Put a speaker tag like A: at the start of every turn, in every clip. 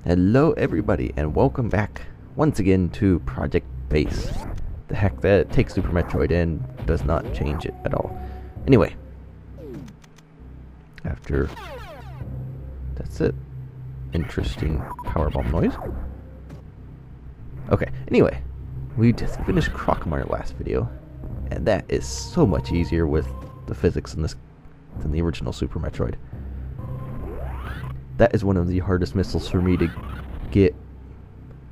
A: Hello everybody and welcome back once again to Project Base. The heck that takes Super Metroid and does not change it at all. Anyway, after that's it. Interesting powerbomb noise. Okay, anyway, we just finished Crockmire last video, and that is so much easier with the physics in this than the original Super Metroid. That is one of the hardest missiles for me to get,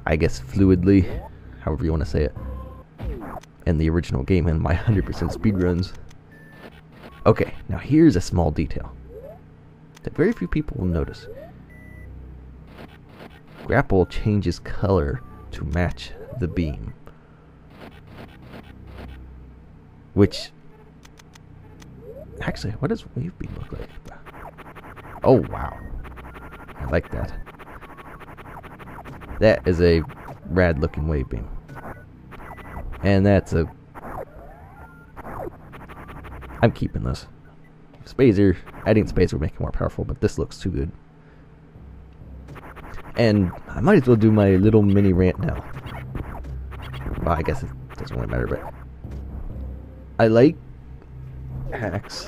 A: I guess, fluidly, however you want to say it, in the original game in my 100% speedruns. Okay, now here's a small detail that very few people will notice. Grapple changes color to match the beam, which, actually, what does wave beam look like? Oh wow, I like that. That is a rad looking wave beam. And that's a... I'm keeping this. Spazer, adding Spazer would make it more powerful, but this looks too good. And I might as well do my little mini rant now. Well, I guess it doesn't really matter, but I like hacks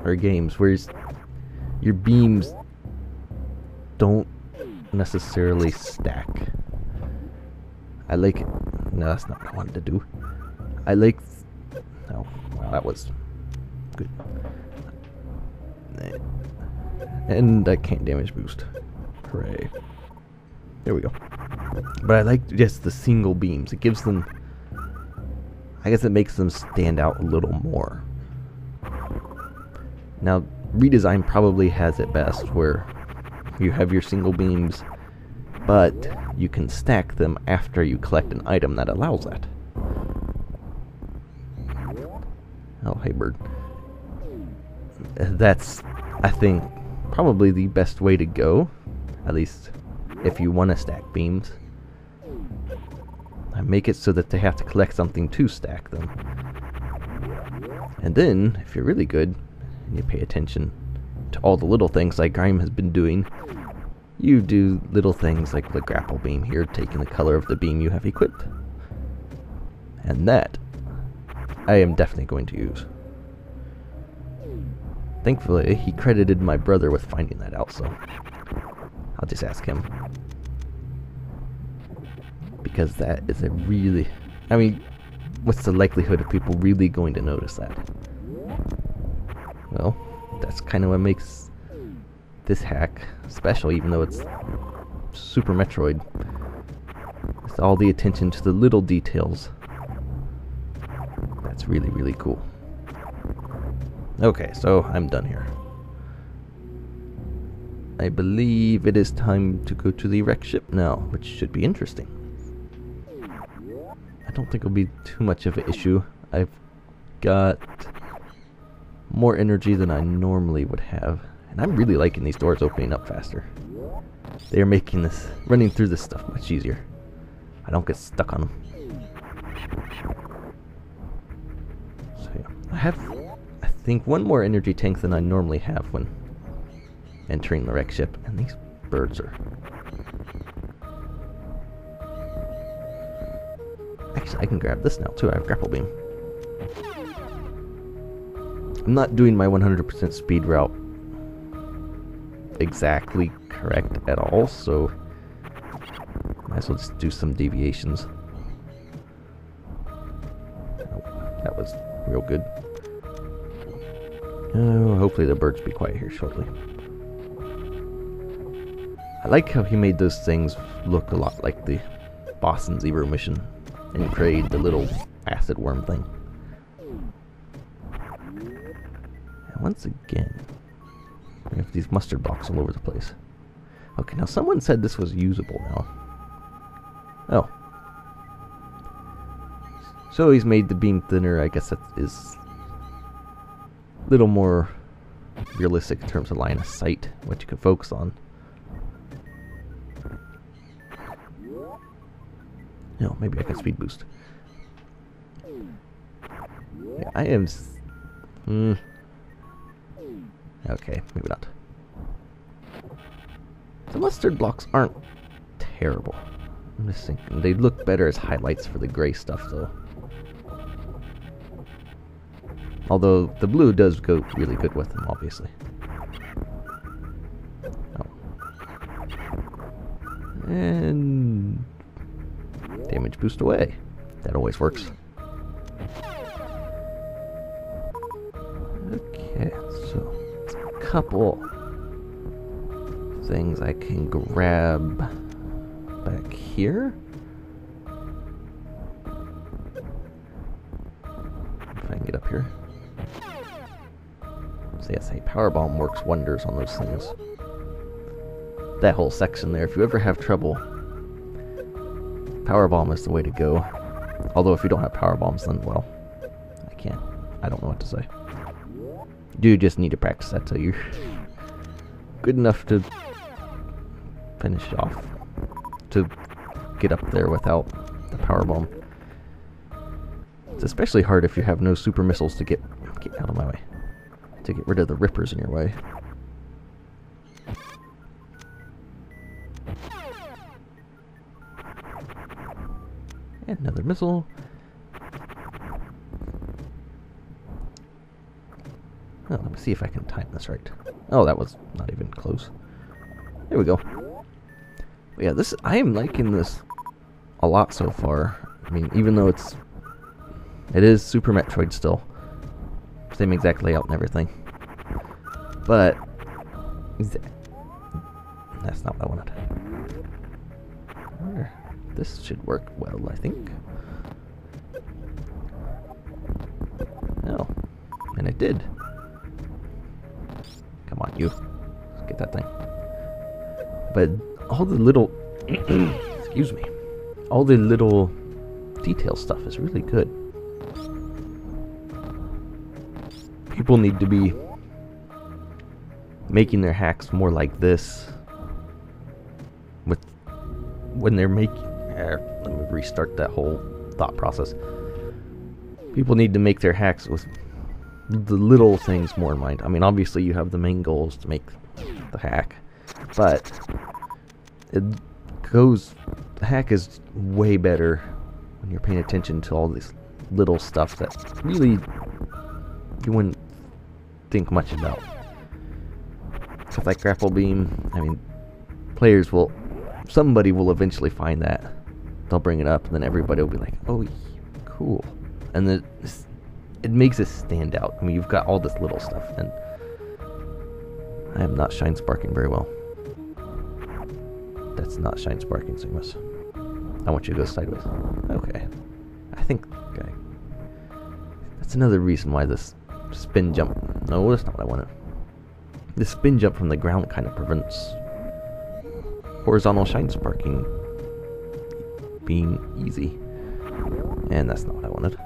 A: or games where your beams don't necessarily stack. I like it. No, that's not what I wanted to do. I like... Oh, wow, that was good. And I can't damage boost. Hooray. There we go. But I like just the single beams. It gives them... I guess it makes them stand out a little more. Now, redesign probably has it best where you have your single beams, but you can stack them after you collect an item that allows that. Oh, hey bird. That's, I think, probably the best way to go, at least if you want to stack beams. I make it so that they have to collect something to stack them. And then, if you're really good, and you pay attention to all the little things like Grime has been doing, you do little things like the Grapple Beam here, taking the color of the beam you have equipped. And that, I am definitely going to use. Thankfully, he credited my brother with finding that out, so I'll just ask him. Because that is a really... I mean, what's the likelihood of people really going to notice that? Well, that's kind of what makes this hack special, even though it's Super Metroid. It's all the attention to the little details. That's really, really cool. Okay, so I'm done here. I believe it is time to go to the wreck ship now, which should be interesting. I don't think it'll be too much of an issue. I've got more energy than I normally would have. And I'm really liking these doors opening up faster. They are making this, running through this stuff much easier. I don't get stuck on them. So yeah, I have, I think, one more energy tank than I normally have when entering the wreck ship. And these birds are... Actually, I can grab this now too. I have Grapple Beam. I'm not doing my 100% speed route exactly correct at all, so might as well just do some deviations. Oh, that was real good. Oh, hopefully the birds be quiet here shortly. I like how he made those things look a lot like the boss in Zero Mission and created the little acid worm thing. And once again, we have these mustard blocks all over the place. Okay, now someone said this was usable now. Oh. So he's made the beam thinner. I guess that is a little more realistic in terms of line of sight, what you can focus on. No, maybe I can speed boost. Yeah, I am... Okay, maybe not. The mustard blocks aren't terrible. I'm just thinking they look better as highlights for the gray stuff, though. Although the blue does go really good with them, obviously. Oh. And damage boost away. That always works. Okay, so a couple things I can grab back here. If I can get up here. So yes, a power bomb works wonders on those things. That whole section there, if you ever have trouble, power bomb is the way to go. Although if you don't have power bombs, then well, I don't know what to say. You just need to practice that till you're good enough to finish off, to get up there without the power bomb. It's especially hard if you have no super missiles to get out of my way, to get rid of the rippers in your way. And another missile. Oh, let me see if I can time this right. Oh, that was not even close. There we go. But yeah, I am liking this a lot so far. I mean, even though it is Super Metroid still. Same exact layout and everything. But that's not what I wanted. This should work well, I think. Oh, and it did. Come on, you. Let's get that thing. But all the little... excuse me. All the little detail stuff is really good. People need to be making their hacks more like this. When they're making... let me restart that whole thought process. People need to make their hacks with the little things more in mind. I mean, obviously you have the main goals to make the hack, but the hack is way better when you're paying attention to all this little stuff that really you wouldn't think much about. Stuff like Grapple Beam, I mean, somebody will eventually find that. They'll bring it up, and then everybody will be like, oh, cool. And then it makes it stand out. I mean, you've got all this little stuff, and I am not shine sparking very well. That's not shine sparking, Sigmas. I want you to go sideways. Okay. I think... Okay. That's another reason why this spin jump... No, that's not what I wanted. This spin jump from the ground kind of prevents horizontal shine sparking being easy. And that's not what I wanted.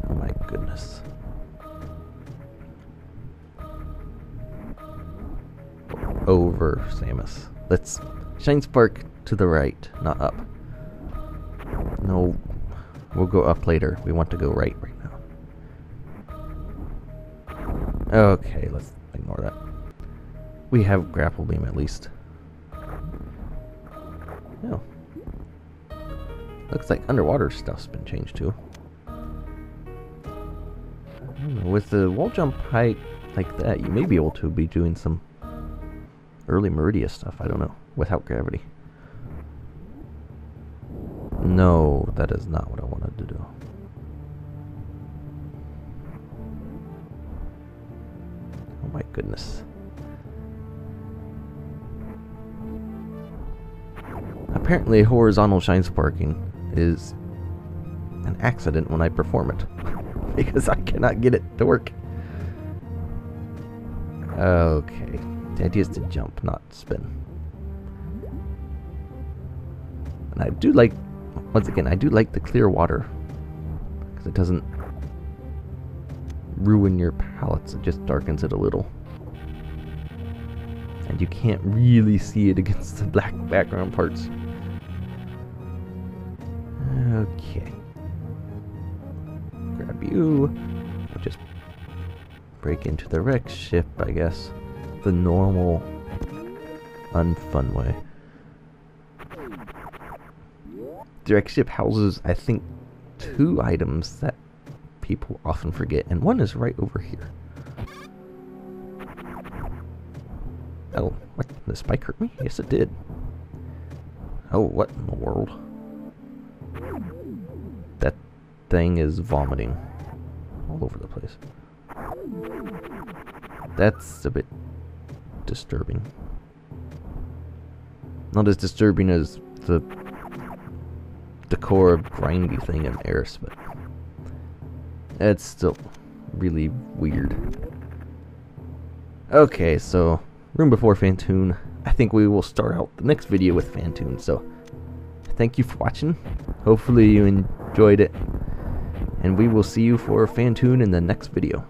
A: Oh my goodness. Over, Samus. Let's shine spark to the right, not up. No, we'll go up later. We want to go right now. Okay, let's ignore that. We have Grapple Beam at least. No. Looks like underwater stuff's been changed too. I don't know, with the wall jump height like that, you may be able to be doing some early Meridia stuff, I don't know, without gravity. No, that is not what I wanted to do. Oh my goodness. Apparently horizontal shine sparking is an accident when I perform it. Because I cannot get it to work. Okay. The idea is to jump, not spin. And I do like, once again, I do like the clear water. Because it doesn't ruin your palettes, it just darkens it a little. And you can't really see it against the black background parts. Okay. Grab you. We'll just break into the wreck ship, I guess. the normal, unfun way. Direct ship houses, I think, 2 items that people often forget, and one is right over here. Oh, what? The spike hurt me? Yes, it did. Oh, what in the world? That thing is vomiting all over the place. That's a bit disturbing. Not as disturbing as the core grindy thing in Eris, but it's still really weird. Okay, so room before Phantoon. I think we will start out the next video with Phantoon, so thank you for watching. Hopefully you enjoyed it, and we will see you for Phantoon in the next video.